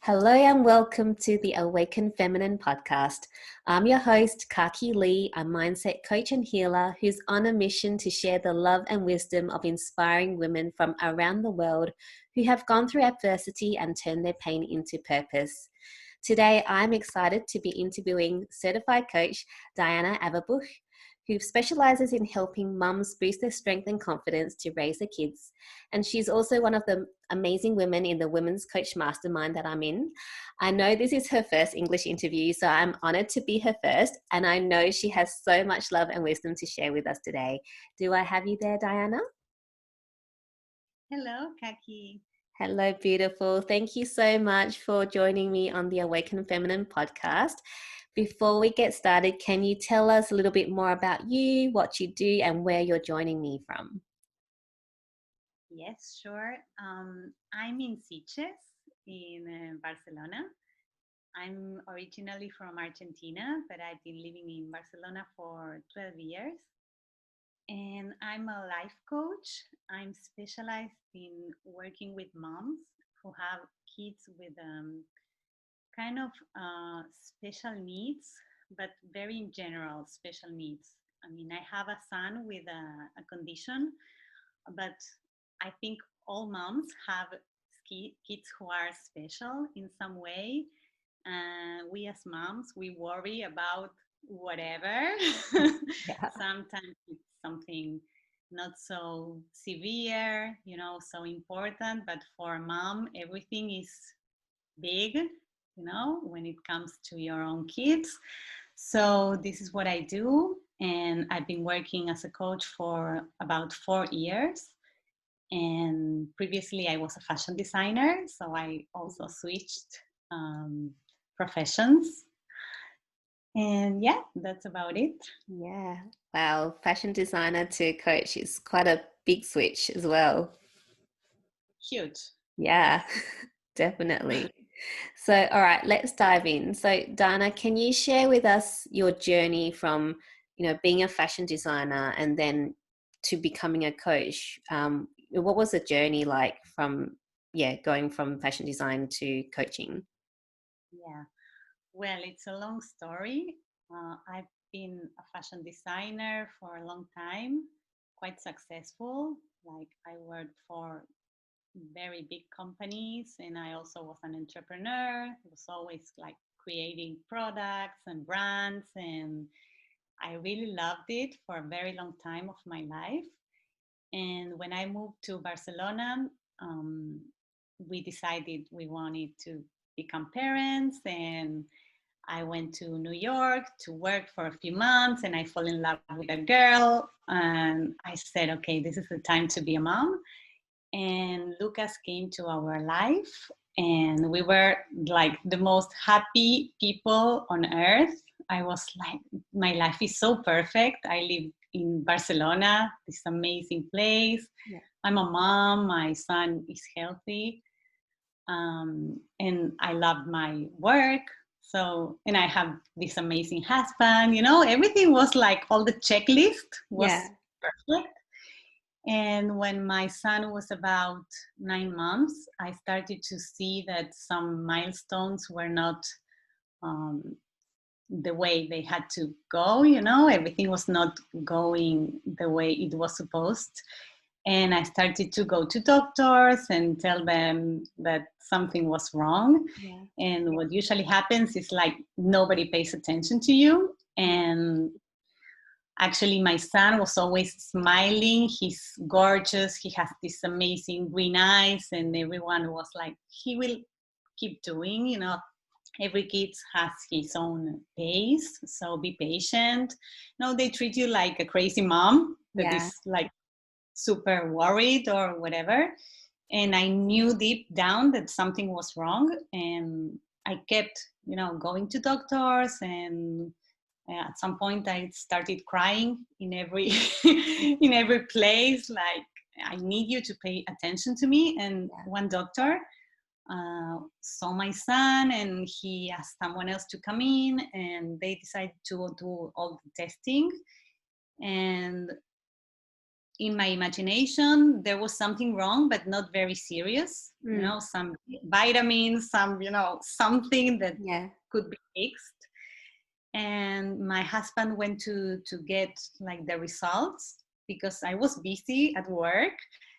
Hello and welcome to the Awaken Feminine podcast. I'm your host, Kaki Lee, a mindset coach and healer who's on a mission to share the love and wisdom of inspiring women from around the world who have gone through adversity and turned their pain into purpose. Today, I'm excited to be interviewing certified coach Daiana Averbuj, who specializes in helping mums boost their strength and confidence to raise their kids. And she's also one of the amazing women in the Women's Coach Mastermind that I'm in. I know this is her first English interview, so I'm honored to be her first. And I know she has so much love and wisdom to share with us today. Do I have you there, Daiana? Hello, Kaki. Hello, beautiful. Thank you so much for joining me on the Awaken Feminine podcast. Before we get started, can you tell us a little bit more about you, what you do, and where you're joining me from? Yes, sure. I'm in Sitges in Barcelona. I'm originally from Argentina, but I've been living in Barcelona for 12 years. And I'm a life coach. I'm specialized in working with moms who have kids with kind of special needs, but very general special needs. I mean, I have a son with a condition, but I think all moms have kids who are special in some way. We as moms, we worry about whatever. Yeah. Sometimes it's something not so severe, so important, but for a mom, everything is big, when it comes to your own kids. So this is what I do. And I've been working as a coach for about 4 years. And previously I was a fashion designer. So I also switched professions. And yeah, that's about it. Yeah. Wow. Fashion designer to coach is quite a big switch as well. Huge. Yeah, Yes. definitely. So, all right, let's dive in. So, Dana, can you share with us your journey from, being a fashion designer and then to becoming a coach? What was the journey like from, going from fashion design to coaching? Yeah. Well, it's a long story. I've been a fashion designer for a long time, quite successful. Like I worked for very big companies, and I also was an entrepreneur. I was always like creating products and brands, and I really loved it for a very long time of my life. And when I moved to Barcelona, um, we decided we wanted to become parents, and I went to New York to work for a few months, and I fell in love with a girl. And I said, okay, this is the time to be a mom. And Lucas came to our life, and we were like the most happy people on earth. I was like, my life is so perfect. I live in Barcelona, this amazing place. Yeah. I'm a mom, my son is healthy, and I love my work. So, and I have this amazing husband, everything was like all the checklist Yeah. was perfect. And when my son was about 9 months, I started to see that some milestones were not um, the way they had to go, everything was not going the way it was supposed. And I started to go to doctors and tell them that something was wrong. Yeah. And what usually happens is like nobody pays attention to you. And actually, my son was always smiling. He's gorgeous. He has these amazing green eyes, and everyone was like, he will keep doing, every kid has his own pace, so be patient. No, they treat you like a crazy mom that Yeah. is like super worried or whatever. And I knew deep down that something was wrong, and I kept, going to doctors, and at some point I started crying in every in every place, like, I need you to pay attention to me. And Yeah. one doctor saw my son, and he asked someone else to come in, and they decided to do all the testing. And in my imagination, there was something wrong, but not very serious. Some vitamins, something that could be fixed. And my husband went to get like the results because I was busy at work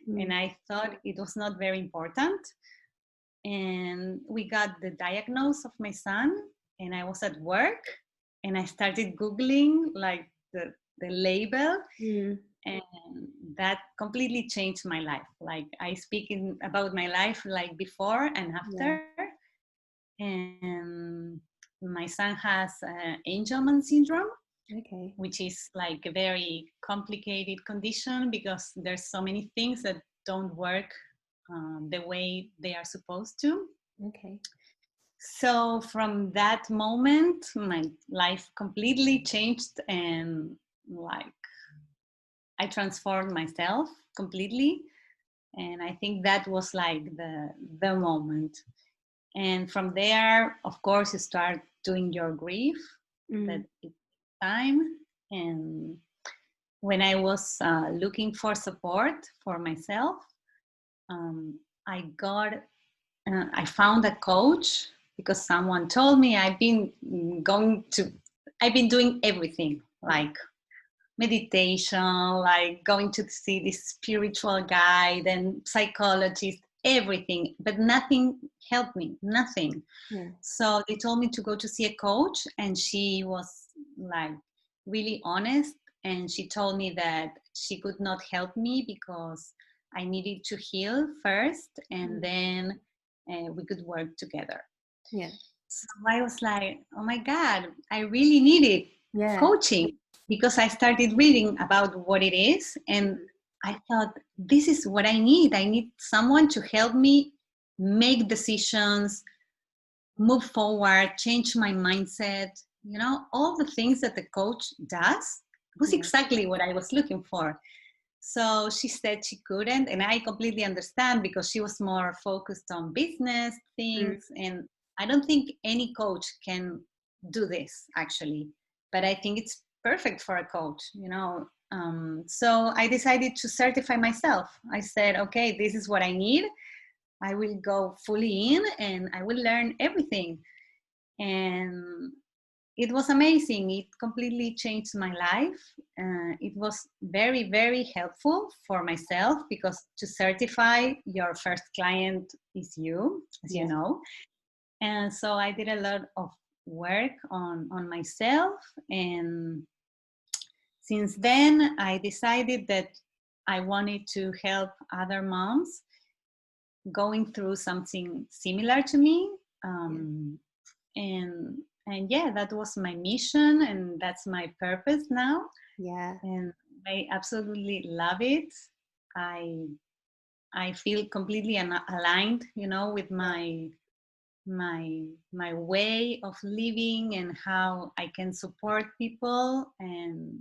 and I thought it was not very important. And we got the diagnosis of my son, and I was at work and I started Googling like the label. And that completely changed my life. Like I speak about my life like before and after. And my son has Angelman syndrome, which is like a very complicated condition because there's so many things that don't work the way they are supposed to. So from that moment, my life completely changed, and like I transformed myself completely. And I think that was like the moment. And from there, of course, you start doing your grief, that it's time. And when I was looking for support for myself, I found a coach because someone told me I've been doing everything, like meditation, like going to see this spiritual guide and psychologist, everything, but nothing helped me, nothing. So they told me to go to see a coach, and she was like really honest, and she told me that she could not help me because I needed to heal first, and then we could work together. So I was like, oh my God, I really needed coaching, because I started reading about what it is, and I thought, this is what I need. I need someone to help me make decisions, move forward, change my mindset. All the things that the coach does was exactly what I was looking for. So she said she couldn't, and I completely understand because she was more focused on business things, and I don't think any coach can do this actually, but I think it's perfect for a coach. So I decided to certify myself. I said, okay, this is what I need. I will go fully in and I will learn everything. And it was amazing. It completely changed my life. It was very, very helpful for myself because to certify, your first client is you, as you know. And so I did a lot of work on myself. And since then, I decided that I wanted to help other moms going through something similar to me. And yeah, that was my mission, and that's my purpose now. And I absolutely love it. I feel completely aligned, with my way of living and how I can support people, and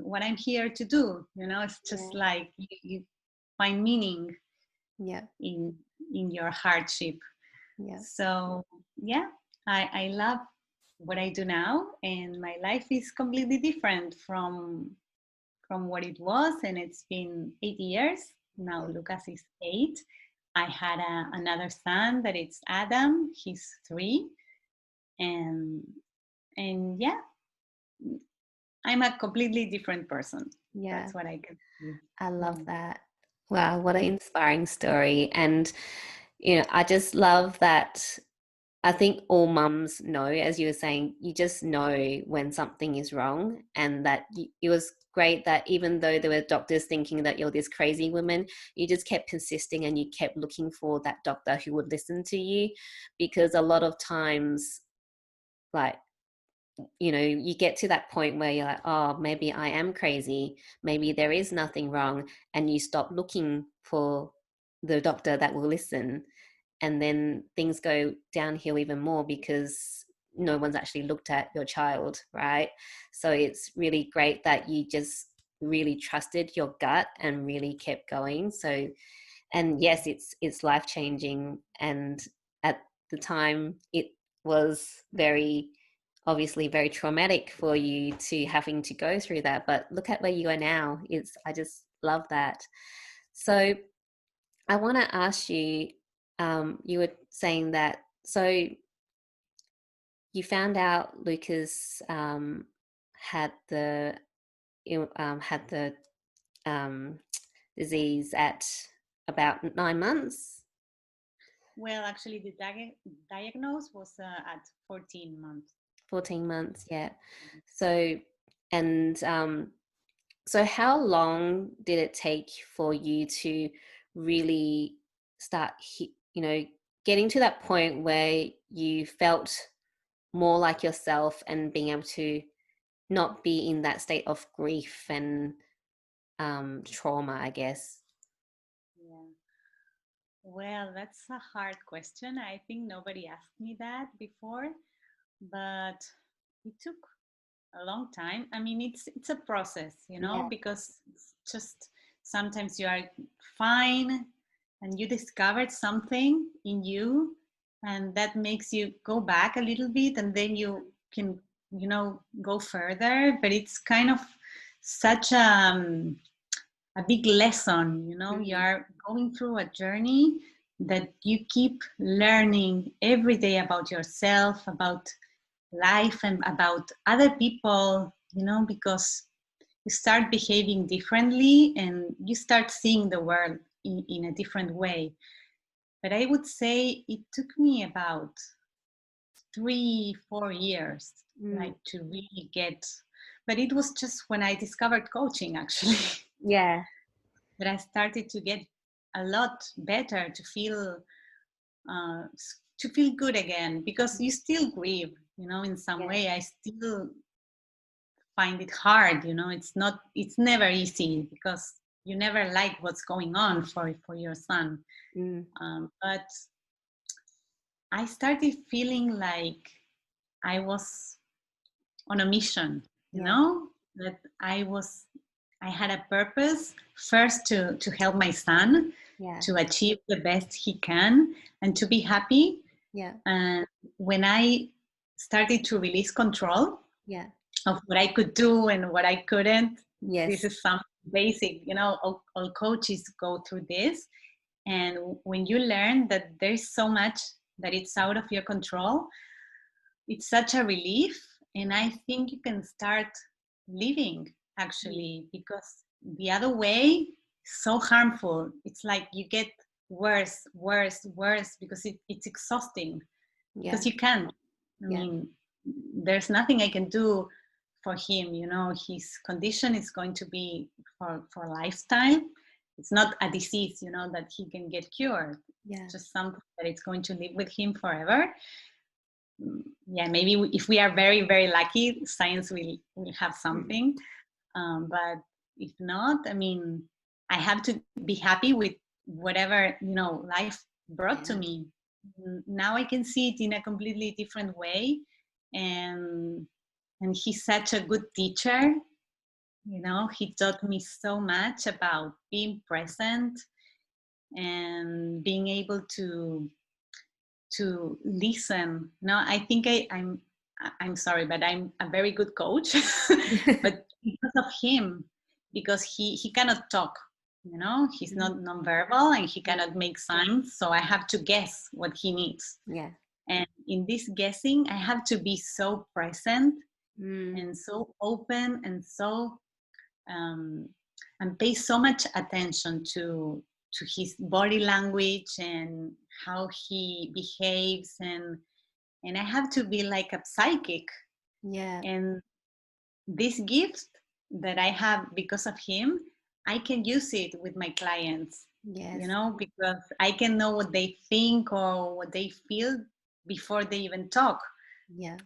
what I'm here to do. It's just like you find meaning in your hardship. So yeah, I love what I do now, and my life is completely different from what it was. And it's been 8 years now. Lucas is 8. I had another son that it's Adam. He's 3, and yeah, I'm a completely different person. That's what I can do. I love that. Wow, what an inspiring story. And I just love that. I think all mums know, as you were saying, you just know when something is wrong, and that it was great that even though there were doctors thinking that you're this crazy woman, you just kept persisting and you kept looking for that doctor who would listen to you, because a lot of times, like, you get to that point where you're like, oh, maybe I am crazy, maybe there is nothing wrong, and you stop looking for the doctor that will listen. And then things go downhill even more because no one's actually looked at your child, right? So it's really great that you just really trusted your gut and really kept going. So, and yes, it's life-changing. And at the time, it was obviously very traumatic for you to having to go through that. But look at where you are now. I just love that. So I want to ask you, you were saying that, so you found out Lucas had the had the um, disease at about 9 months. Well, actually, the diagnosis was at 14 months. 14 months, yeah. So, and so how long did it take for you to really start, getting to that point where you felt more like yourself and being able to not be in that state of grief and trauma, I guess? Yeah. Well, that's a hard question. I think nobody asked me that before, but it took a long time. I mean, it's a process, Yeah, because it's just sometimes you are fine and you discovered something in you, and that makes you go back a little bit, and then you can, go further. But it's kind of such a big lesson, you mm, are going through a journey that you keep learning every day about yourself, about life, and about other people, because you start behaving differently and you start seeing the world in a different way. But I would say it took me about 3-4 years, mm, like to really get, but it was just when I discovered coaching, actually. yeah, That I started to get a lot better, uh, to feel good again, because you still grieve, in some yeah, way. I still find it hard, it's never easy, because you never like what's going on for your son. mm, But I started feeling like I was on a mission, yeah, that I had a purpose, first to help my son yeah, to achieve the best he can and to be happy. yeah, And when I started to release control yeah, of what I could do and what I couldn't, this yes, is some basic, all coaches go through this. And when you learn that there's so much that it's out of your control, it's such a relief. And I think you can start living, mm, actually, because the other way is so harmful. It's like you get worse, worse, worse, because it's exhausting, because yeah, you can't. I yeah, mean, there's nothing I can do for him. His condition is going to be for lifetime. It's not a disease, that he can get cured. yeah, It's just something that it's going to live with him forever. Yeah, maybe if we are very, very lucky, science will have mm, something. But if not, I mean, I have to be happy with whatever, life brought to yeah, me. Now I can see it in a completely different way. And he's such a good teacher. He taught me so much about being present and being able to listen. No, I think I'm sorry, but I'm a very good coach, but because of him, because he cannot talk, he's mm, not nonverbal and he mm, cannot make signs, so I have to guess what he needs. yeah, And in this guessing, I have to be so present mm, and so open and so um, and pay so much attention to his body language and how he behaves, and I have to be like a psychic. yeah, And this gift that I have because of him, I can use it with my clients, yes, because I can know what they think or what they feel before they even talk. yeah,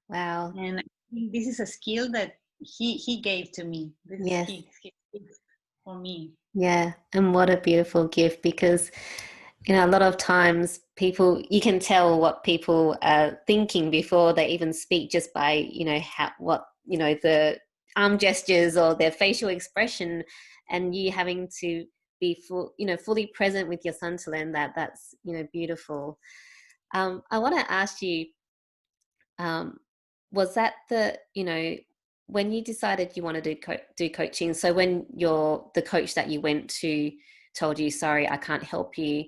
wow, And I think this is a skill that he gave to me. This is yes, his gift for me. yeah. And what a beautiful gift, because a lot of times people, you can tell what people are thinking before they even speak, just by the arm gestures or their facial expression, and you having to be fully present with your son to learn that. That's beautiful. I want to ask you, was that when you decided you want to do coaching, so when the coach that you went to told you, sorry, I can't help you,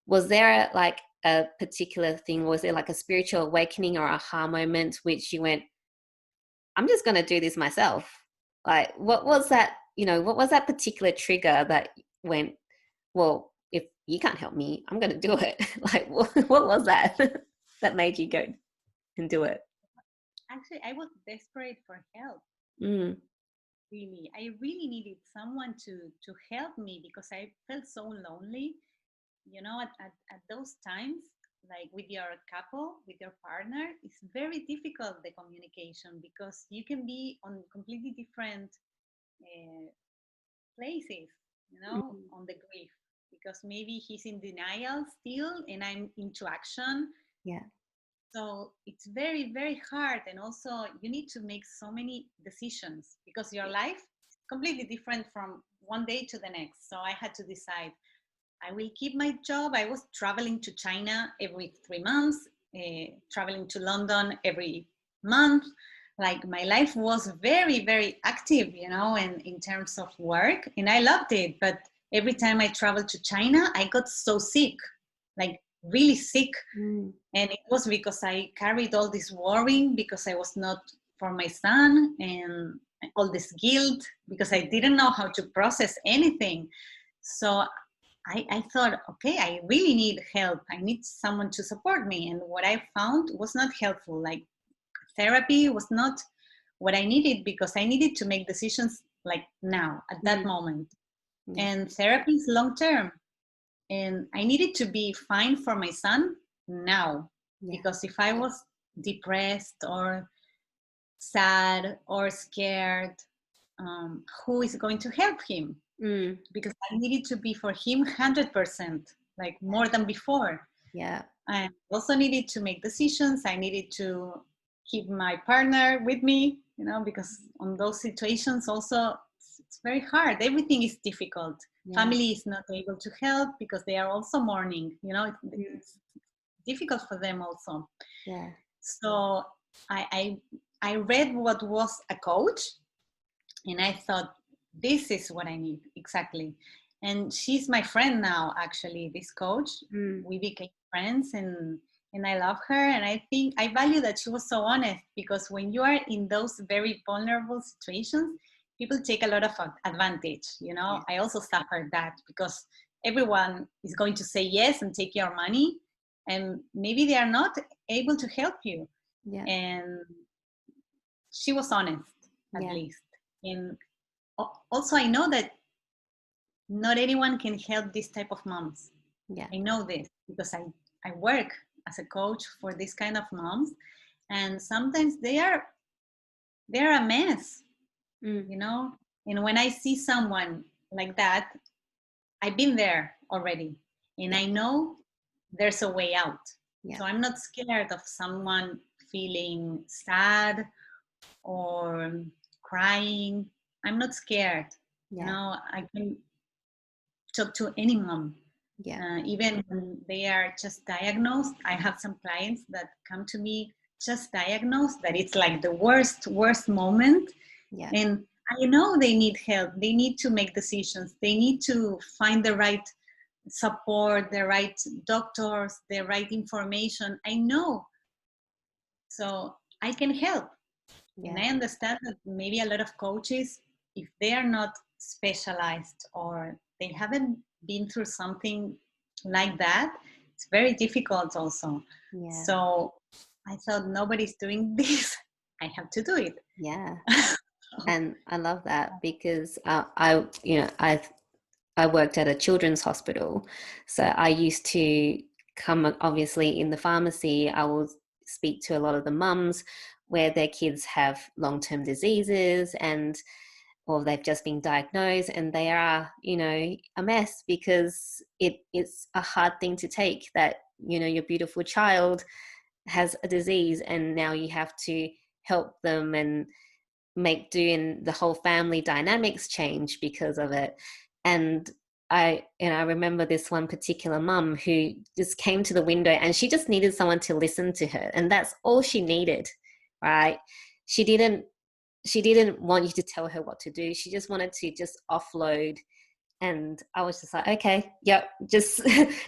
was there like a particular thing? Was there like a spiritual awakening or aha moment which you went, I'm just going to do this myself? Like, what was that, what was that particular trigger that went, well, if you can't help me, I'm going to do it? Like, what was that that made you go and do it? Actually, I was desperate for help. Mm. Really, I really needed someone to help me because I felt so lonely. At those times, like with your couple, with your partner, it's very difficult, the communication, because you can be on completely different uh, places, Mm. on the grief, because maybe he's in denial still and I'm into action. Yeah. So it's very, very hard. And also, you need to make so many decisions because your life is completely different from one day to the next. So I had to decide, I will keep my job. I was traveling to China every 3 months, traveling to London every month. Like, my life was very, very active, and in terms of work, and I loved it. But every time I traveled to China, I got so sick, like really sick. Mm. And it was because I carried all this worrying because I was not for my son, and all this guilt because I didn't know how to process anything. So I thought, okay, I really need help. I need someone to support me. And what I found was not helpful. Like, therapy was not what I needed, because I needed to make decisions like now, at that Mm. moment. Yeah. And therapy is long term. And I needed to be fine for my son now. Yeah. Because if I was depressed or sad or scared, who is going to help him? Mm. Because I needed to be for him 100%, like more than before. Yeah. I also needed to make decisions. I needed to keep my partner with me, because on those situations also, it's very hard. Everything is difficult. Yeah. Family is not able to help because they are also mourning. Mm. It's difficult for them also. Yeah. So I I read what was a coach, and I thought, this is what I need exactly. And she's my friend now, actually, this coach. Mm. We became friends, and I love her. And I think I value that she was so honest, because when you are in those very vulnerable situations, people take a lot of advantage. Yeah. I also suffered that, because everyone is going to say yes and take your money, and maybe they are not able to help you. Yeah. And she was honest, at Yeah. least. And also, I know that not anyone can help this type of moms. Yeah. I know this because I work as a coach for this kind of moms, and sometimes they're a mess, Mm. you know. And when I see someone like that, I've been there already, and Yeah. I know there's a way out. Yeah. So I'm not scared of someone feeling sad or crying. I'm not scared. Yeah. I can talk to any mom. Yeah. Even when they are just diagnosed, I have some clients that come to me just diagnosed, that it's like the worst moment. Yeah. And I know they need help. They need to make decisions. They need to find the right support, the right doctors, the right information. I know. So I can help. And Yeah. I understand that maybe a lot of coaches, if they are not specialized or they haven't been through something like that, it's very difficult also. Yeah. So I thought, nobody's doing this. I have to do it. Yeah. And I love that because I worked at a children's hospital, so I used to come obviously in the pharmacy. I will speak to a lot of the mums where their kids have long-term diseases and or they've just been diagnosed and they are, a mess because it's a hard thing to take that, your beautiful child has a disease and now you have to help them and make do and the whole family dynamics change because of it. And I remember this one particular mum who just came to the window and she just needed someone to listen to her, and that's all she needed, right? She didn't she didn't want you to tell her what to do. She just wanted to just offload. And I was just like, okay, yep, just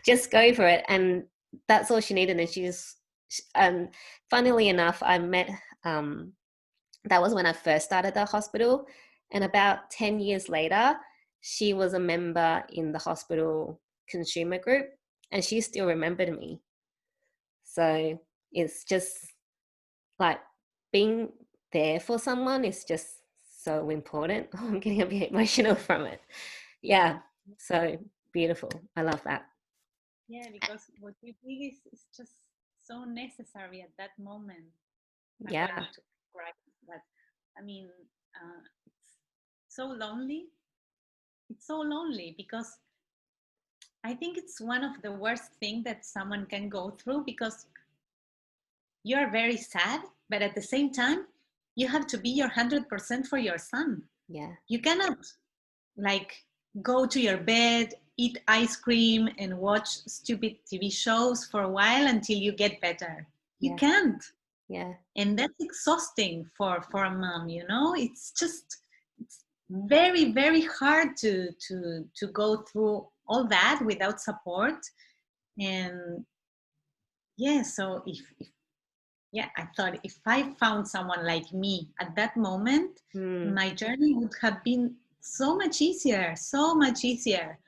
just go for it. And that's all she needed. And she just, funnily enough, I met, that was when I first started the hospital. And about 10 years later, she was a member in the hospital consumer group, and she still remembered me. So it's just like being there for someone is just so important. Oh, I'm getting a bit emotional from it. Yeah, so beautiful. I love that. Yeah, because what you did is just so necessary at that moment. I Yeah, want you to cry, but I mean, it's so lonely. It's so lonely because I think it's one of the worst things that someone can go through, because you're very sad, but at the same time, you have to be your 100% for your son. yeah, You cannot like go to your bed, eat ice cream, and watch stupid TV shows for a while until you get better. You yeah, can't. yeah, And that's exhausting for a mom, you know. It's just, it's very, very hard to go through all that without support. And yeah, so if yeah, I thought if I found someone like me at that moment, mm, my journey would have been so much easier, so much easier,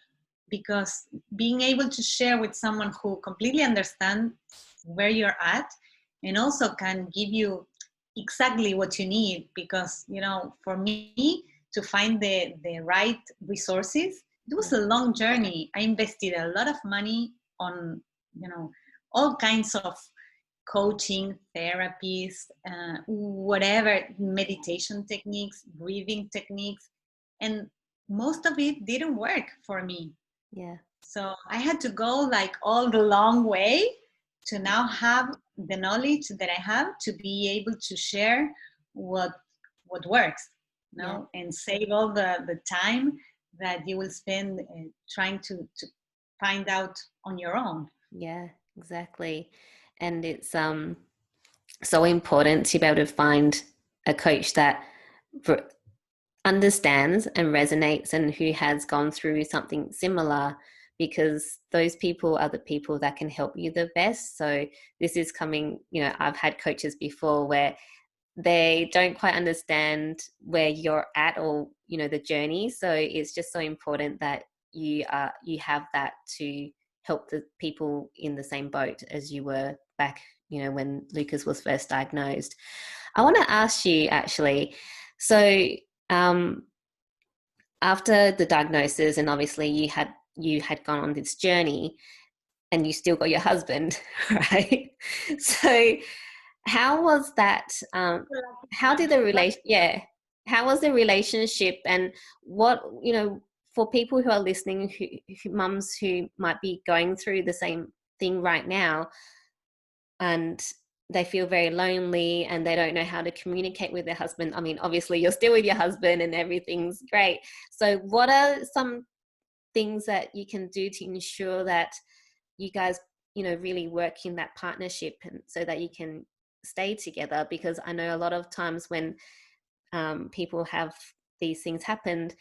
because being able to share with someone who completely understands where you're at and also can give you exactly what you need. Because, you know, for me to find the right resources, it was yeah, a long journey. I invested a lot of money on, you know, all kinds of coaching, therapies, whatever, meditation techniques, breathing techniques, and most of it didn't work for me. yeah, So I had to go like all the long way to now have the knowledge that I have to be able to share what what works, you yeah, know, and save all the time that you will spend trying to find out on your own. yeah, exactly. And it's so important to be able to find a coach that understands and resonates and who has gone through something similar, because those people are the people that can help you the best. So this is coming, I've had coaches before where they don't quite understand where you're at, or the journey. So it's just so important that you have that to help the people in the same boat as you were back, when Lucas was first diagnosed. I want to ask you, actually, so um, after the diagnosis, and obviously you had gone on this journey, and you still got your husband, right? So how was that? How did the relation? Yeah, how was the relationship? And what, for people who are listening, who mums who might be going through the same thing right now, and they feel very lonely and they don't know how to communicate with their husband. I mean, obviously you're still with your husband and everything's great. So what are some things that you can do to ensure that you guys, really work in that partnership, and so that you can stay together? Because I know a lot of times when people have these things happen,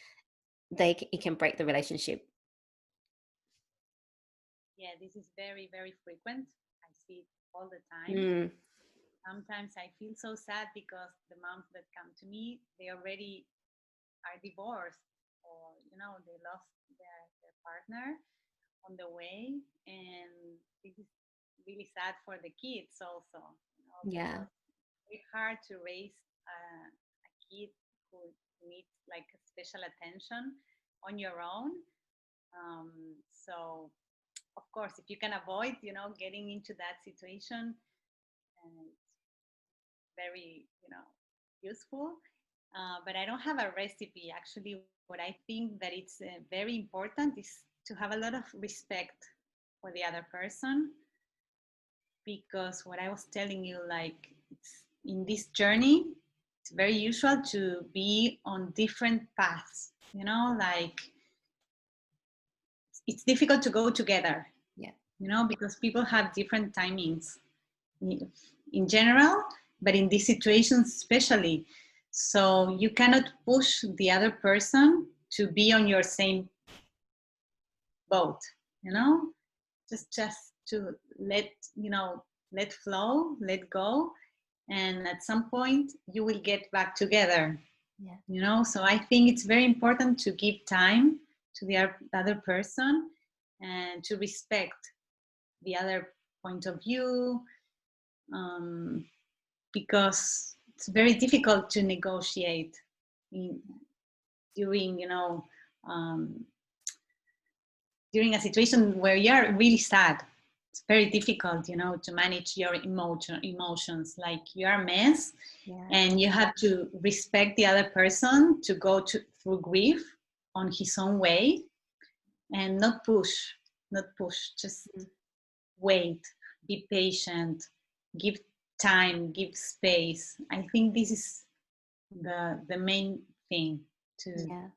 it can break the relationship. Yeah, this is very, very frequent. I see it all the time. Mm, Sometimes I feel so sad because the moms that come to me, they already are divorced, or, you know, they lost their partner on the way. And this is really sad for the kids also, you know, yeah, because it's hard to raise a kid who needs like special attention on your own. So of course, if you can avoid, you know, getting into that situation, and it's very, you know, useful. But I don't have a recipe. Actually, what I think that it's very important is to have a lot of respect for the other person, because what I was telling you, like, it's, in this journey, it's very usual to be on different paths. You know, like it's difficult to go together. yeah, You know, because people have different timings in general, but in these situations especially. So you cannot push the other person to be on your same boat, you know, just to let, let flow, let go. And at some point you will get back together, Yeah. So I think it's very important to give time to the other person and to respect the other point of view, because it's very difficult to negotiate during, um, during a situation where you're really sad. It's very difficult, to manage your emotions. Like you're a mess, Yeah. and you have to respect the other person to go through grief on his own way, and not push, just wait, be patient, give time, give space. I think this is the main thing to Yeah.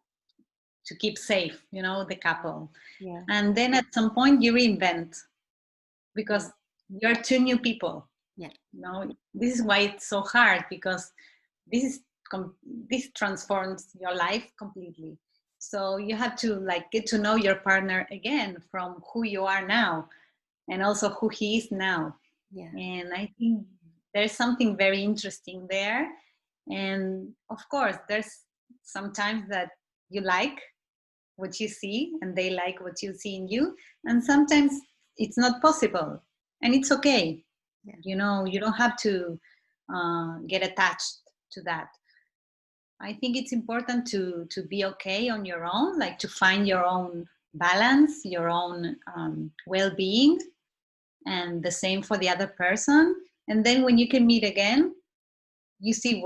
to keep safe, the couple. Yeah. And then at some point you reinvent, Yeah. because you're two new people. Yeah. This is why it's so hard, because this is this transforms your life completely. So you have to get to know your partner again from who you are now, and also who he is now. Yeah. And I think there's something very interesting there. And of course, there's sometimes that you like what you see and they like what you see in you, and sometimes it's not possible, and it's okay. Yeah. You don't have to get attached to that. I think it's important to be okay on your own, like to find your own balance, your own well-being, and the same for the other person. And then when you can meet again, you see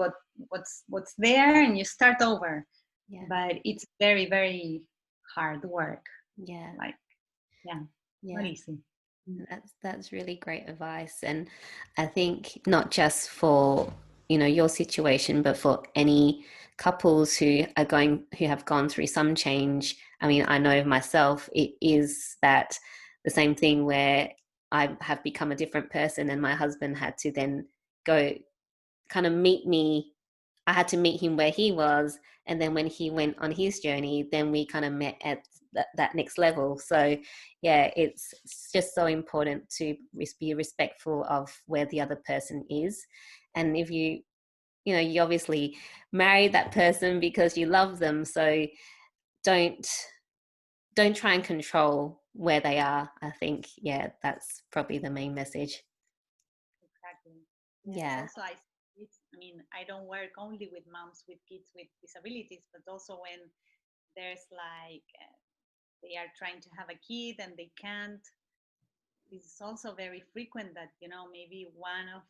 what's there, and you start over. Yeah. But it's very, very hard work. Yeah. Like, yeah, not Yeah. easy. That's really great advice. And I think not just for, your situation, but for any couples who have gone through some change. I mean, I know myself, it is that the same thing where I have become a different person, and my husband had to then go kind of meet me. I had to meet him where he was, and then when he went on his journey, then we kind of met at that next level. So yeah, it's just so important to be respectful of where the other person is. And if you obviously marry that person because you love them, so don't try and control where they are. I think, yeah, that's probably the main message. Exactly. Yes. Yeah. Also, I mean, I don't work only with moms with kids with disabilities, but also when there's they are trying to have a kid and they can't. This is also very frequent that maybe one of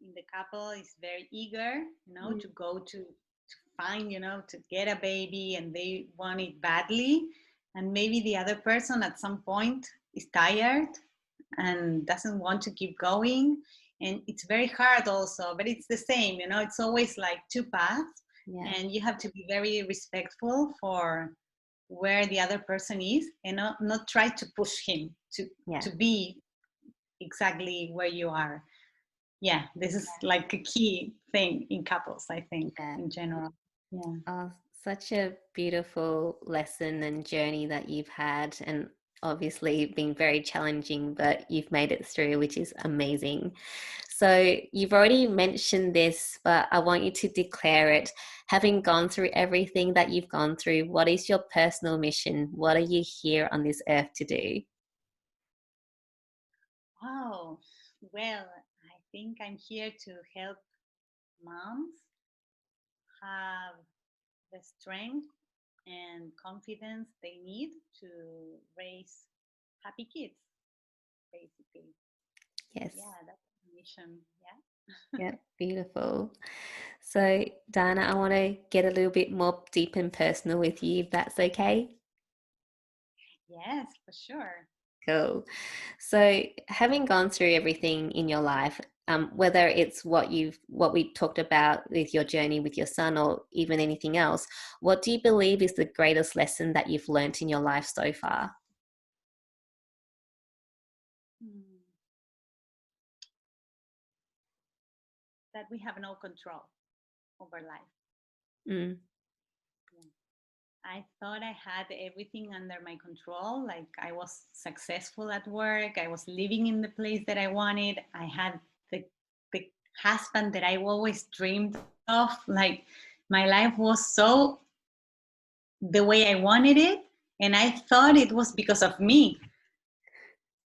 in the couple is very eager, to go to find, to get a baby, and they want it badly, and maybe the other person at some point is tired and doesn't want to keep going. And it's very hard also, but it's the same, it's always like two paths. Yeah. And you have to be very respectful for where the other person is, and not try to push him Yeah. to be exactly where you are. Yeah, this is like a key thing in couples, I think, Yeah. in general. Yeah. Oh, such a beautiful lesson and journey that you've had, and obviously been very challenging, but you've made it through, which is amazing. So, you've already mentioned this, but I want you to declare it. Having gone through everything that you've gone through, what is your personal mission? What are you here on this earth to do? Wow. Well, I think I'm here to help moms have the strength and confidence they need to raise happy kids, basically. Yes. Yeah, that's the mission. Yeah. Yeah, beautiful. So, Dana, I want to get a little bit more deep and personal with you, if that's okay. Yes, for sure. Cool. So, having gone through everything in your life, whether it's what we talked about with your journey with your son, or even anything else, what do you believe is the greatest lesson that you've learnt in your life so far? Hmm. That we have no control. over life. Mm. Yeah. I thought I had everything under my control. Like I was successful at work. I was living in the place that I wanted. I had the husband that I always dreamed of. Like my life was so the way I wanted it. And I thought it was because of me.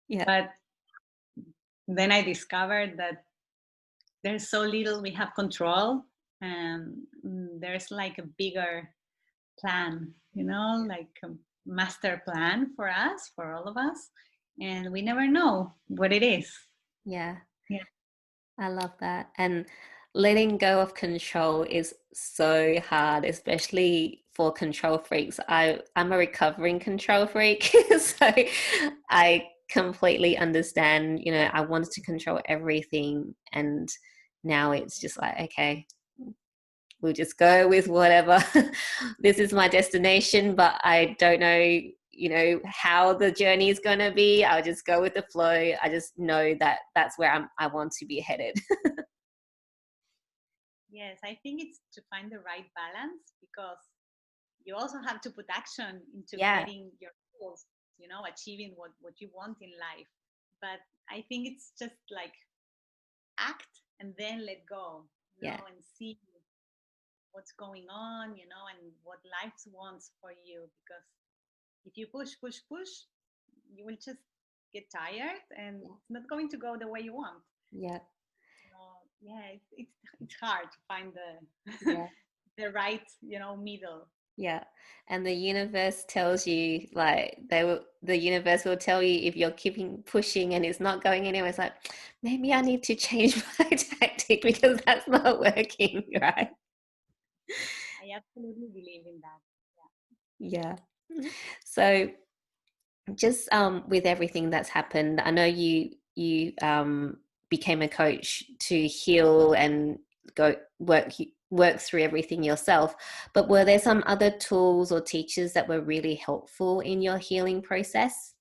Yeah. But then I discovered that there's so little we have control. And there's like a bigger plan, like a master plan for us, for all of us. And we never know what it is. Yeah. Yeah. I love that. And letting go of control is so hard, especially for control freaks. I'm a recovering control freak. So I completely understand, I wanted to control everything. And now it's just like, okay, we'll just go with whatever. This is my destination, but I don't know, how the journey is going to be. I'll just go with the flow. I just know that that's where I want to be headed. Yes, I think it's to find the right balance, because you also have to put action into Yeah, getting your goals, achieving what you want in life. But I think it's just like act and then let go, yeah, and see what's going on, and what life wants for you. Because if you push, push, push, you will just get tired and it's not going to go the way you want. yeah, So yeah, it's hard to find the yeah, the right, middle. yeah. And the universe tells you, like, the universe will tell you if you're keeping pushing and it's not going anywhere. It's like, maybe I need to change my tactic because that's not working, right? I absolutely believe in that. Yeah. So just with everything that's happened, I know you became a coach to heal and go work through everything yourself. But were there some other tools or teachers that were really helpful in your healing process?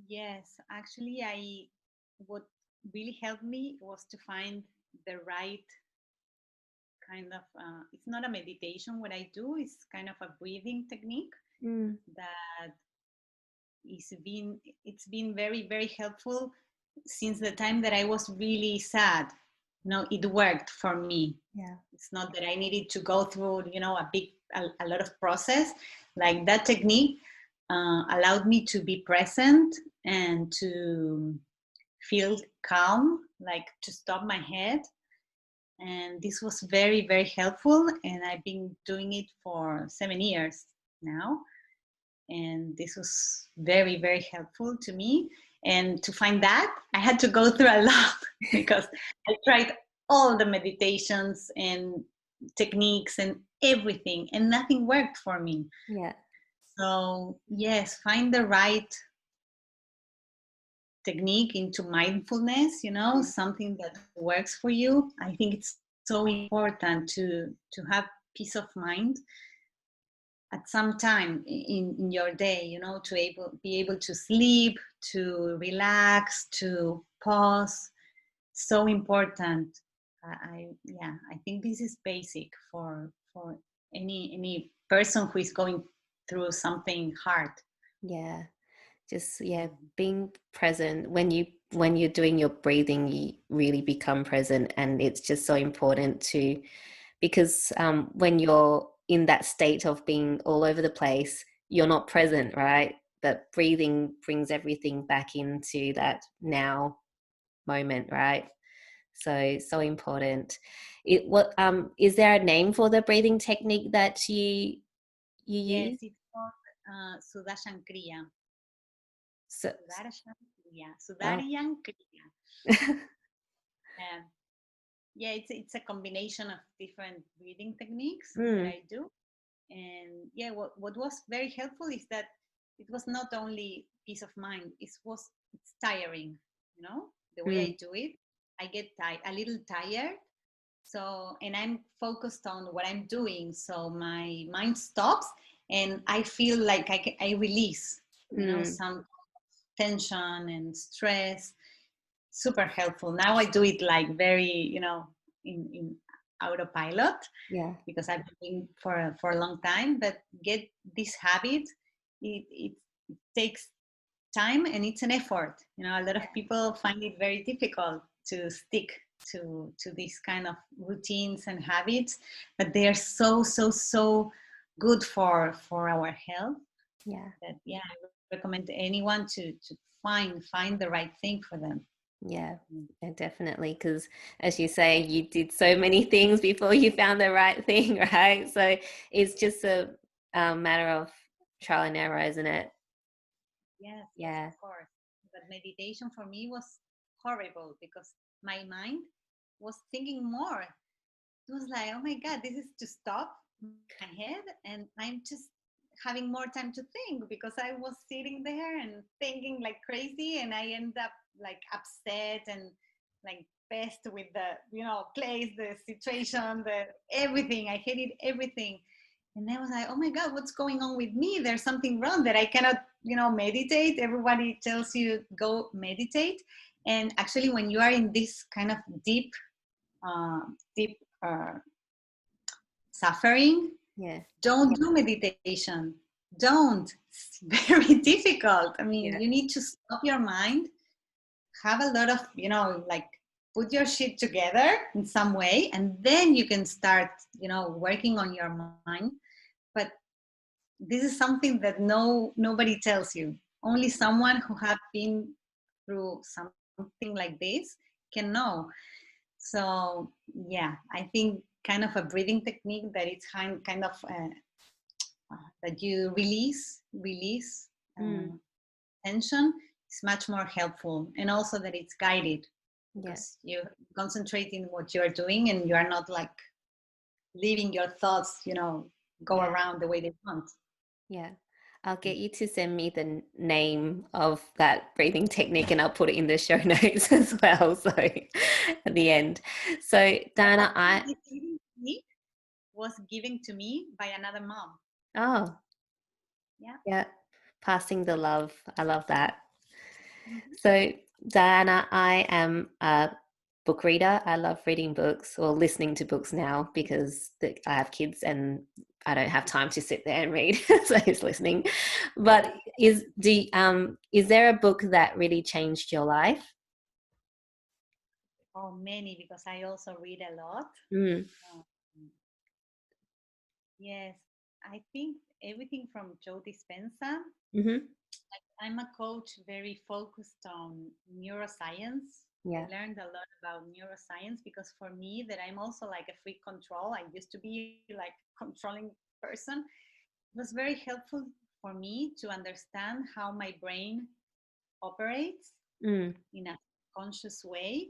Yes, actually, I what really helped me was to find the right kind of. It's not a meditation. What I do is kind of a breathing technique Mm, that it's been very, very helpful since the time that I was really sad. It worked for me. yeah. It's not that I needed to go through, a lot of process. Like that technique allowed me to be present and to feel calm, like to stop my head. And this was very, very helpful. And I've been doing it for 7 years now. And this was very, very helpful to me. And to find that, I had to go through a lot because I tried all the meditations and techniques and everything, and nothing worked for me. Yeah. So yes, find the right technique into mindfulness, Mm. something that works for you. I think it's so important to have peace of mind at some time in your day, to be able to sleep, to relax, to pause. So important. I think this is basic for any person who is going through something hard. Yeah. Just, yeah, being present. When you're doing your breathing, you really become present, and it's just so important to, because when you're in that state of being all over the place, you're not present, right? But breathing brings everything back into that now moment, right? So important. What is there a name for the breathing technique that you Yes, use? it's called Sudarshan Kriya. So, Sudarshan Kriya. oh. Sudaryan Kriya. Um, yeah, it's a combination of different breathing techniques that Mm, I do. And yeah, what was very helpful is that it was not only peace of mind, it's tiring, the way mm, I do it. I get a little tired. So, and I'm focused on what I'm doing. So my mind stops and I feel like I release, mm. some tension and stress. Super helpful. Now I do it like very, in autopilot Yeah. because I've been doing for a long time. But get this habit, it takes time and it's an effort. You know, a lot of people find it very difficult to stick to these kind of routines and habits, but they are so good for our health. Yeah. That yeah, I recommend anyone to find the right thing for them. Yeah, definitely. Because as you say, you did so many things before you found the right thing, right? So it's just a matter of trial and error, isn't it? Yes, yes, Yeah. of course. But meditation for me was horrible because my mind was thinking more. It was like, oh my God, this is to stop my head, and I'm just having more time to think because I was sitting there and thinking like crazy, and I end up like upset and like pissed with the place, the situation, the everything. I hated everything. And I was like, oh my God, what's going on with me? There's something wrong that I cannot, meditate. Everybody tells you go meditate. And actually, when you are in this kind of deep suffering, Yeah. don't do meditation. Don't. It's very difficult. I mean, Yeah. you need to stop your mind, have a lot of, like put your shit together in some way, and then you can start, working on your mind. But this is something that nobody tells you. Only someone who have been through something like this can know. So yeah, I think kind of a breathing technique that it's kind of that you release Mm. tension is much more helpful, and also that it's guided Yeah. because you concentrate in what you are doing and you are not like leaving your thoughts, go Yeah. around the way they want. Yeah. I'll get you to send me the name of that breathing technique and I'll put it in the show notes as well. So at the end. So Yeah, Dana, actually, this breathing technique was given to me by another mom. oh, Yeah. yeah, passing the love. I love that. Mm-hmm. So Diana, I am a book reader. I love reading books or listening to books now because I have kids and I don't have time to sit there and read. So it's listening. But is there a book that really changed your life? Oh, many, because I also read a lot. Mm. Um, yes, I think everything from Joe Dispenza. Mm-hmm. I'm a coach very focused on neuroscience. I Yeah. learned a lot about neuroscience because for me, that I'm also like a free control. I used to be like controlling person. It was very helpful for me to understand how my brain operates Mm. in a conscious way,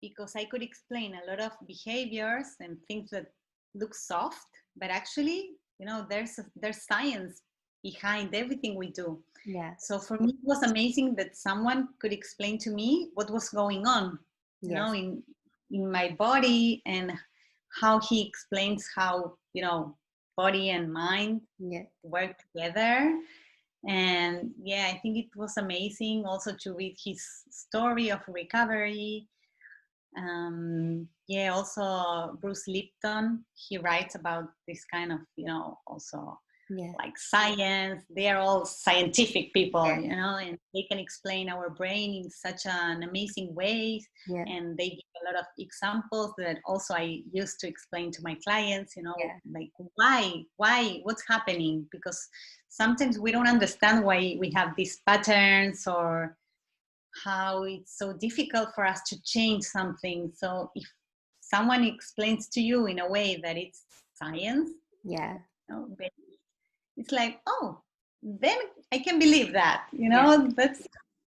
because I could explain a lot of behaviors and things that look soft, but actually, there's science behind everything we do. Yeah. So for me, it was amazing that someone could explain to me what was going on, Yes. in my body, and how he explains how, body and mind Yeah. work together. And yeah, I think it was amazing also to read his story of recovery. Yeah, also Bruce Lipton, he writes about this kind of, also Yeah. like science. They are all scientific people, Yeah. and they can explain our brain in such an amazing way. Yeah. And they give a lot of examples that also I use to explain to my clients, Yeah. like why, what's happening? Because sometimes we don't understand why we have these patterns, or how it's so difficult for us to change something. So if someone explains to you in a way that it's science, Yeah. but it's like, oh, then I can believe that, Yeah.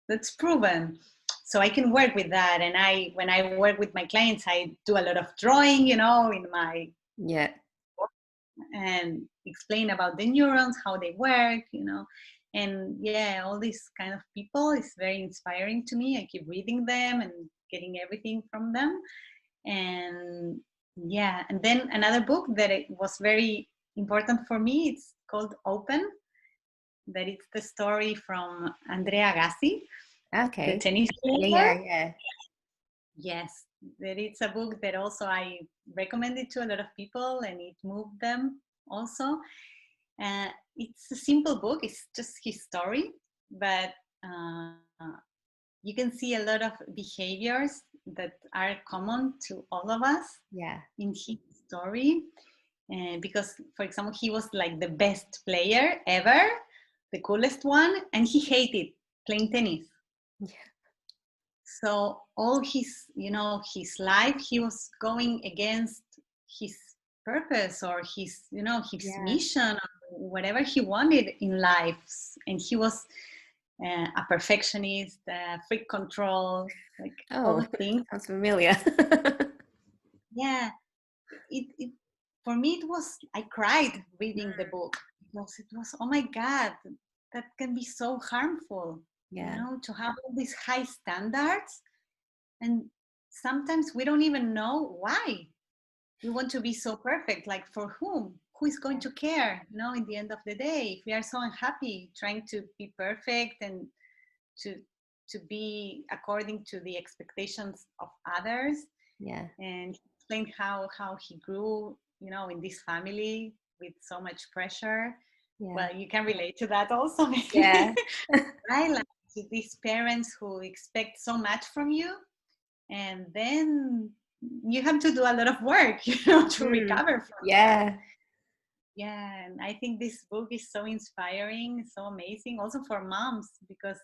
that's proven. So I can work with that. And when I work with my clients, I do a lot of drawing, in my Yeah. and explain about the neurons, how they work, and yeah, all these kind of people is very inspiring to me. I keep reading them and getting everything from them. And yeah, and then another book that it was very important for me, it's called Open, that it's the story from Andrea Agassi, the Okay. tennis Yeah. player. Yeah. Yeah. Yes, that it's a book that also I recommended to a lot of people, and it moved them also. It's a simple book, it's just his story, but uh, you can see a lot of behaviors that are common to all of us Yeah. in his story. Because, for example, he was like the best player ever, the coolest one, and he hated playing tennis. Yeah. So all his, his life, he was going against his purpose, or his, his Yeah. mission, or whatever he wanted in life. And he was a perfectionist, freak control, like all Oh, the things. sounds familiar. Yeah, it for me it was, I cried reading the book, because it was, oh my God, that can be so harmful, Yeah. to have all these high standards, and sometimes we don't even know why we want to be so perfect. Like, for who is going to care, in the end of the day, if we are so unhappy trying to be perfect, and to be according to the expectations of others. Yeah. And he explained how he grew, in this family with so much pressure. Yeah. Well, you can relate to that also, Yeah. maybe. Right, like, to these parents who expect so much from you, and then you have to do a lot of work, to Mm. recover from that. Yeah. Yeah, and I think this book is so inspiring, so amazing, also for moms, because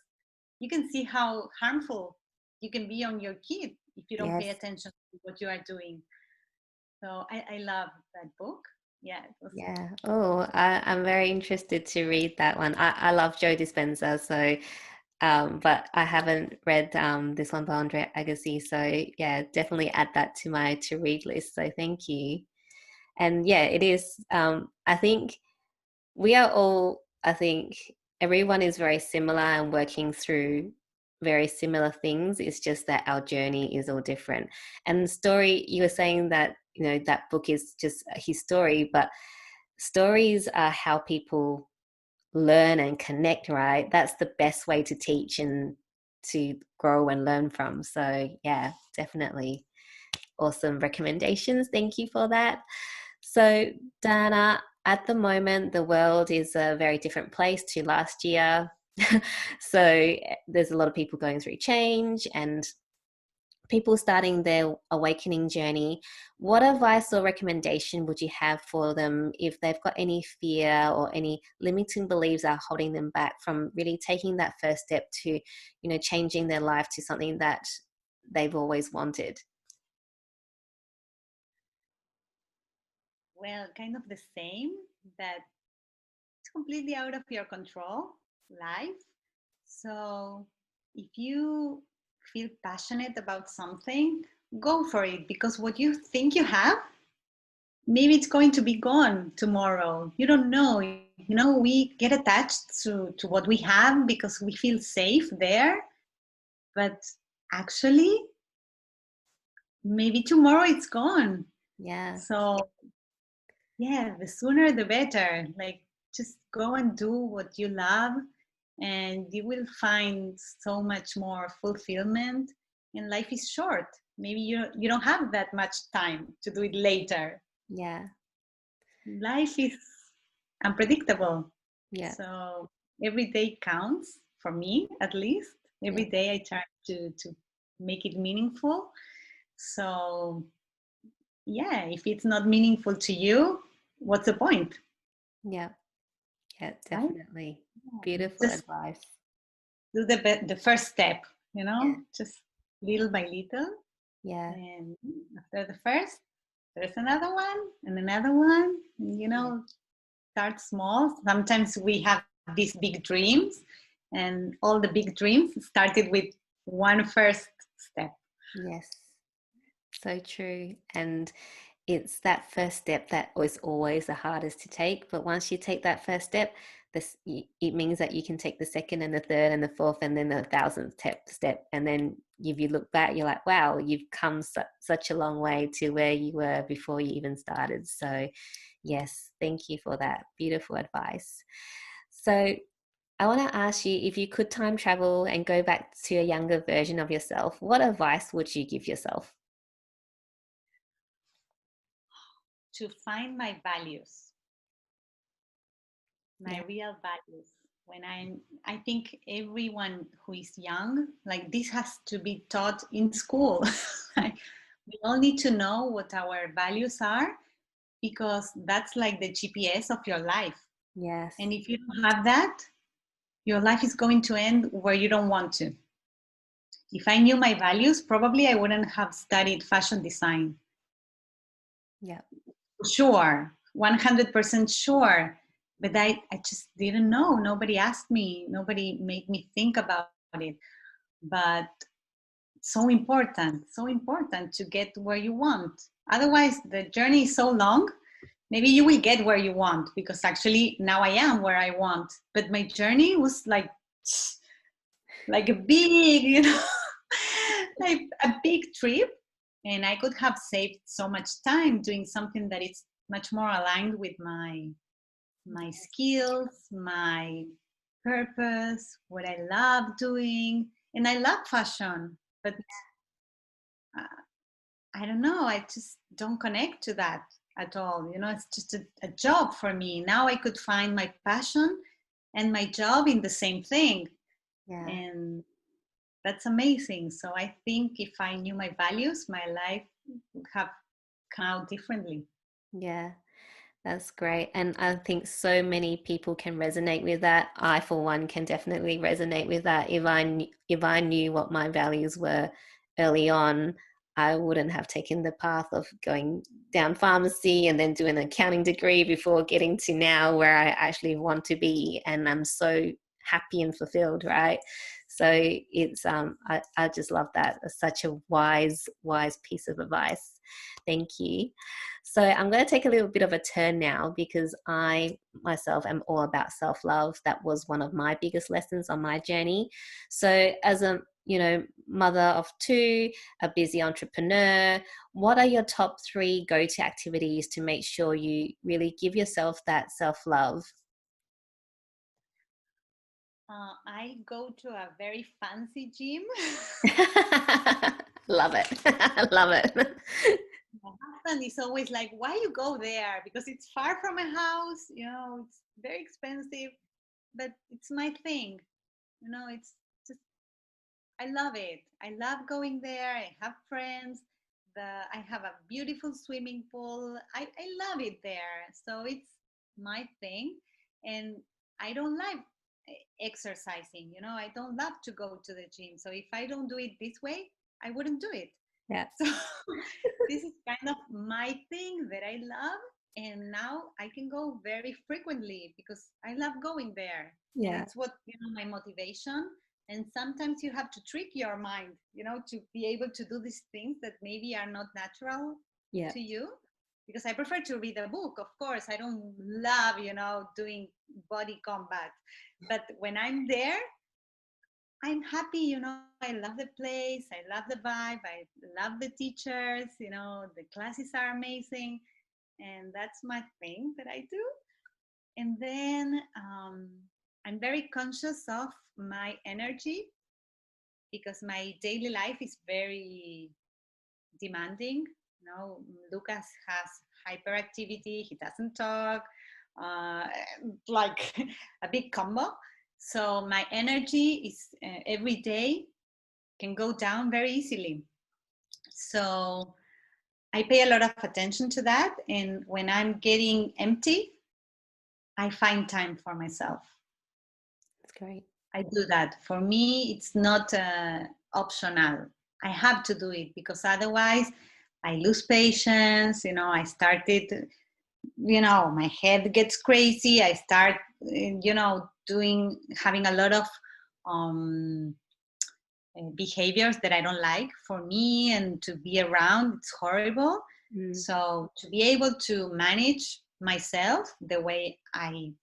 you can see how harmful you can be on your kid if you don't pay Yes. attention to what you are doing. So I love that book. Yeah, it was. Yeah. Oh, I'm very interested to read that one. I love Joe Dispenza, so but I haven't read this one by Andre Agassi. So yeah, definitely add that to my to read list. So thank you. And yeah, it is. I think we are all, I think everyone is very similar and working through very similar things. It's just that our journey is all different. And the story, you were saying that, that book is just his story, but stories are how people learn and connect, right? That's the best way to teach and to grow and learn from. So yeah, definitely awesome recommendations. Thank you for that. So, Dana, at the moment, the world is a very different place to last year. So, there's a lot of people going through change and people starting their awakening journey. What advice or recommendation would you have for them if they've got any fear or any limiting beliefs are holding them back from really taking that first step to, changing their life to something that they've always wanted? Well, kind of the same, that it's completely out of your control, life. So if you feel passionate about something, go for it, because what you think you have, maybe it's going to be gone tomorrow. You don't know. We get attached to what we have because we feel safe there. But actually, maybe tomorrow it's gone. Yeah, So, yeah, the sooner the better. Like, just go and do what you love, and you will find so much more fulfillment. And life is short. Maybe you don't have that much time to do it later. yeah, Life is unpredictable. yeah, So every day counts, for me at least. yeah, Every day I try to make it meaningful. So yeah, if it's not meaningful to you, what's the point? yeah, yeah, Right? definitely. Yeah. Beautiful Just advice. do the first step, Yeah, just little by little. yeah, And after the first, there's another one and another one. And, yeah, start small. Sometimes we have these big dreams, and all the big dreams started with one first step. yes. So true. And it's that first step that is always the hardest to take. But once you take that first step, it means that you can take the second and the third and the fourth and then the thousandth step. And then if you look back, you're like, wow, you've come such a long way to where you were before you even started. So, yes, thank you for that. Beautiful advice. So, I want to ask you, if you could time travel and go back to a younger version of yourself, what advice would you give yourself? to find my values, my Yeah. real values. When I think everyone who is young, like this has to be taught in school. Like, we all need to know what our values are, because that's like the GPS of your life. Yes. And if you don't have that, your life is going to end where you don't want to. If I knew my values, probably I wouldn't have studied fashion design. Yeah. Sure, 100% sure. But I just didn't know. Nobody asked me, nobody made me think about it. But so important to get where you want. Otherwise, the journey is so long. Maybe you will get where you want, because actually now I am where I want. But my journey was like a big, like a big trip. And I could have saved so much time doing something that is much more aligned with my skills, my purpose, what I love doing. And I love fashion, but uh, I don't know, I just don't connect to that at all. It's just a job for me. Now I could find my passion and my job in the same thing. Yeah. And that's amazing. So I think if I knew my values, my life would have come out differently. Yeah. That's great. And I think so many people can resonate with that. I, for one, can definitely resonate with that. If I knew what my values were early on, I wouldn't have taken the path of going down pharmacy and then doing an accounting degree before getting to now where I actually want to be. And I'm so happy and fulfilled, right? So it's I just love that. It's such a wise piece of advice. Thank you. So I'm going to take a little bit of a turn now because I myself am all about self-love. That was one of my biggest lessons on my journey. So as a mother of two, a busy entrepreneur, what are your top 3 go-to activities to make sure you really give yourself that self-love? I go to a very fancy gym. Love it. Love it. My husband is always like, "Why you go there? Because it's far from my house. It's very expensive, but it's my thing. It's just I love it. I love going there. I have friends. I have a beautiful swimming pool. I love it there. So it's my thing, and I don't like exercising. I don't love to go to the gym. So if I don't do it this way, I wouldn't do it. Yeah. So this is kind of my thing that I love. And now I can go very frequently because I love going there. And Yeah. it's what, my motivation. And sometimes you have to trick your mind, to be able to do these things that maybe are not natural Yeah. to you. Because I prefer to read a book, of course. I don't love, doing body combat. But when I'm there, I'm happy, I love the place, I love the vibe, I love the teachers, the classes are amazing. And that's my thing that I do. And then I'm very conscious of my energy because my daily life is very demanding. Lucas has hyperactivity, he doesn't talk, uh, like a big combo. So my energy is every day can go down very easily. So I pay a lot of attention to that. And when I'm getting empty, I find time for myself. That's great. I do that. For me, it's not optional. I have to do it because otherwise I lose patience. I started, my head gets crazy. I start, having a lot of um, behaviors that I don't like for me and to be around. It's horrible. Mm. So to be able to manage myself the way I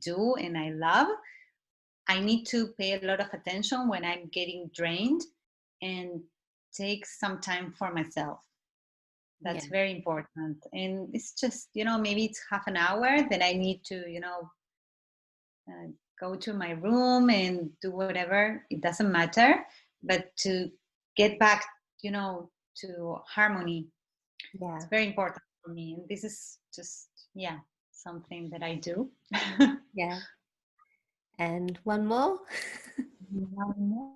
do and I love, I need to pay a lot of attention when I'm getting drained and take some time for myself. Yeah. That's very important. And it's just, maybe it's half an hour that I need to, uh, go to my room and do whatever. It doesn't matter. But to get back, to harmony, Yeah. it's very important. for me. And this is just, yeah, something that I do. Yeah. And one more? One more.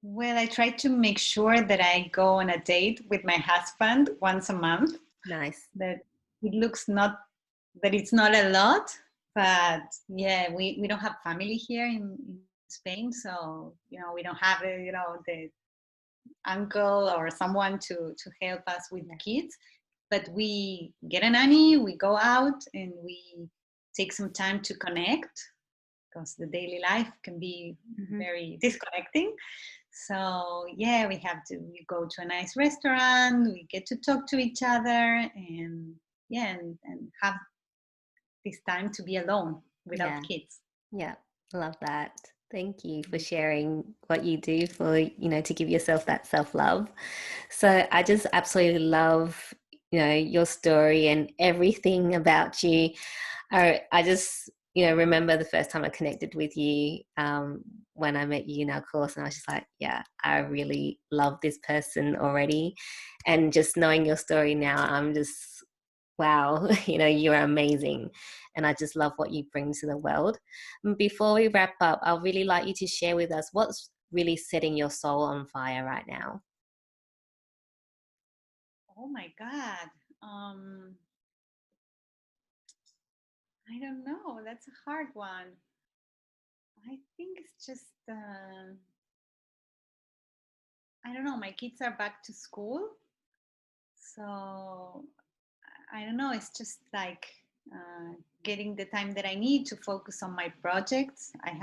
Well, I try to make sure that I go on a date with my husband once a month. Nice. That it looks not that it's not a lot, but yeah, we don't have family here in Spain, so we don't have the uncle or someone to help us with Yeah. kids. But we get a nanny, we go out, and we take some time to connect because the daily life can be Mm-hmm. very disconnecting. So yeah, we go to a nice restaurant, we get to talk to each other, and yeah, and have this time to be alone without Yeah. kids. Yeah. Love that. Thank you for sharing what you do to give yourself that self-love. So I just absolutely love, your story and everything about you. I just, remember the first time I connected with you when I met you in our course, and I was just like, yeah, I really love this person already. And just knowing your story now, I'm just, wow, you are amazing. And I just love what you bring to the world. Before we wrap up, I'd really like you to share with us what's really setting your soul on fire right now. Oh my God. Um, I don't know. That's a hard one. I think it's just, I don't know. My kids are back to school. So I don't know. It's just like getting the time that I need to focus on my projects. I'm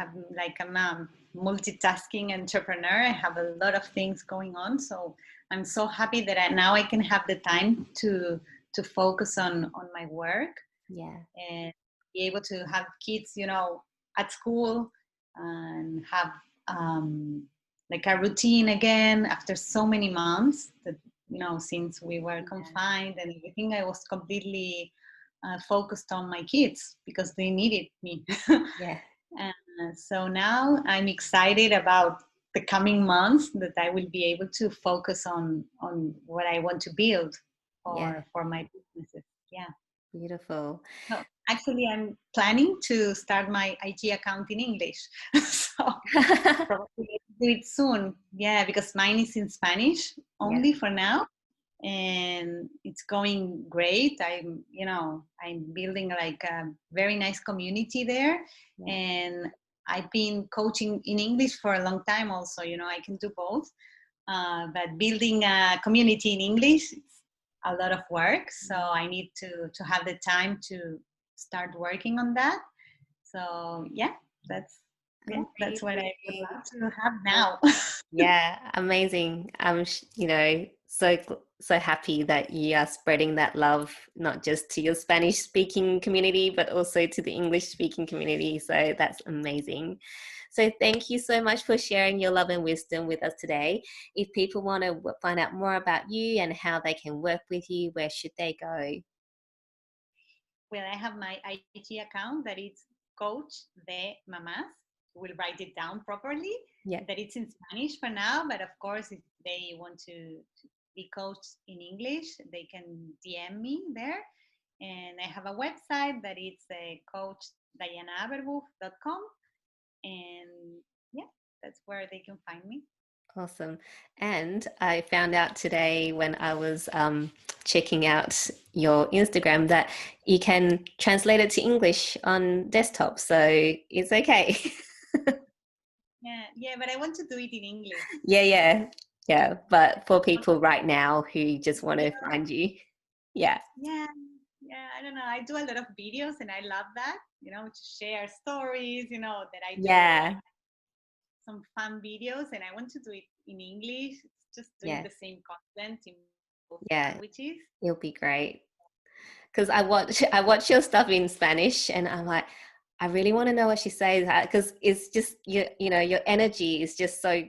a multitasking entrepreneur. I have a lot of things going on. So I'm so happy that now I can have the time to focus on my work Yeah. and be able to have kids, at school and have like a routine again after so many months that, since we were Yeah. confined and everything, I was completely focused on my kids because they needed me. Yeah. And so now I'm excited about the coming months that I will be able to focus on what I want to build Yeah. for my businesses. Yeah. Beautiful. No, actually, I'm planning to start my IG account in English. So probably do it soon. Yeah, because mine is in Spanish Yeah. only for now. And it's going great. I'm building like a very nice community there. Yeah. And I've been coaching in English for a long time also. I can do both. But building a community in English, it's a lot of work. So I need to have the time to start working on that. So yeah, that's that's what I would Amazing. love to have now. Yeah, amazing. So happy that you are spreading that love, not just to your Spanish speaking community, but also to the English speaking community. So that's amazing. So thank you so much for sharing your love and wisdom with us today. If people want to find out more about you and how they can work with you, where should they go? Well, I have my IG account that is Coach de Mamás. We'll write it down properly. Yeah. That it's in Spanish for now, but of course, if they want to be coached in English, they can DM me there. And I have a website that is coachdaianaaverbuj.com. And yeah, that's where they can find me. Awesome. And I found out today when I was checking out your Instagram that you can translate it to English on desktop. So it's okay. Yeah, but I want to do it in English. Yeah, yeah, yeah. But for people right now who just want to find you, yeah, Yeah, yeah, I don't know. I do a lot of videos and I love that, to share stories, that I do like yeah, some fun videos and I want to do it in English. It's just doing yeah, the same content in both yeah. languages. It'll be great. Because I watch your stuff in Spanish and I'm like, I really want to know what she says because it's just your energy is just so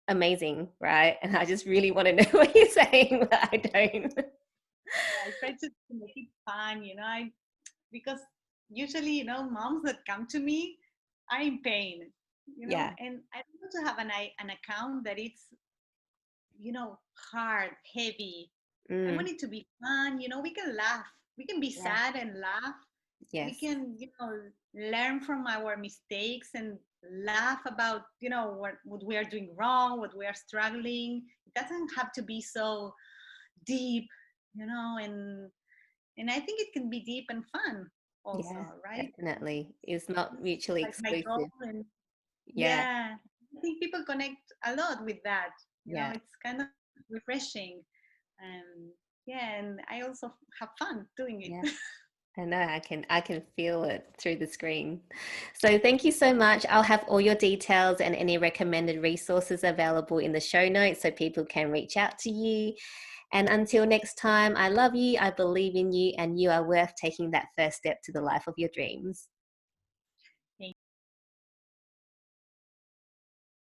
amazing, right? And I just really want to know what you're saying, but I don't. I try to make it fun, because usually, moms that come to me are in pain, Yeah, and I don't want to have an account that it's, hard, heavy. I Mm. want it to be fun. You know, we can laugh. We can be Yeah. sad and laugh. We Yes. can, you know, learn from our mistakes and laugh about, you know, what we are doing wrong, what we are struggling. It doesn't have to be so deep, you know, and I think it can be deep and fun Yeah, also, right? definitely. It's not mutually Like my goal, exclusive. and Yeah. yeah, I think people connect a lot with that. You know, Yeah. it's kind of refreshing, and yeah, and I also have fun doing Yeah. it. I know I can feel it through the screen. So thank you so much. I'll have all your details and any recommended resources available in the show notes so people can reach out to you. And until next time, I love you, I believe in you, and you are worth taking that first step to the life of your dreams.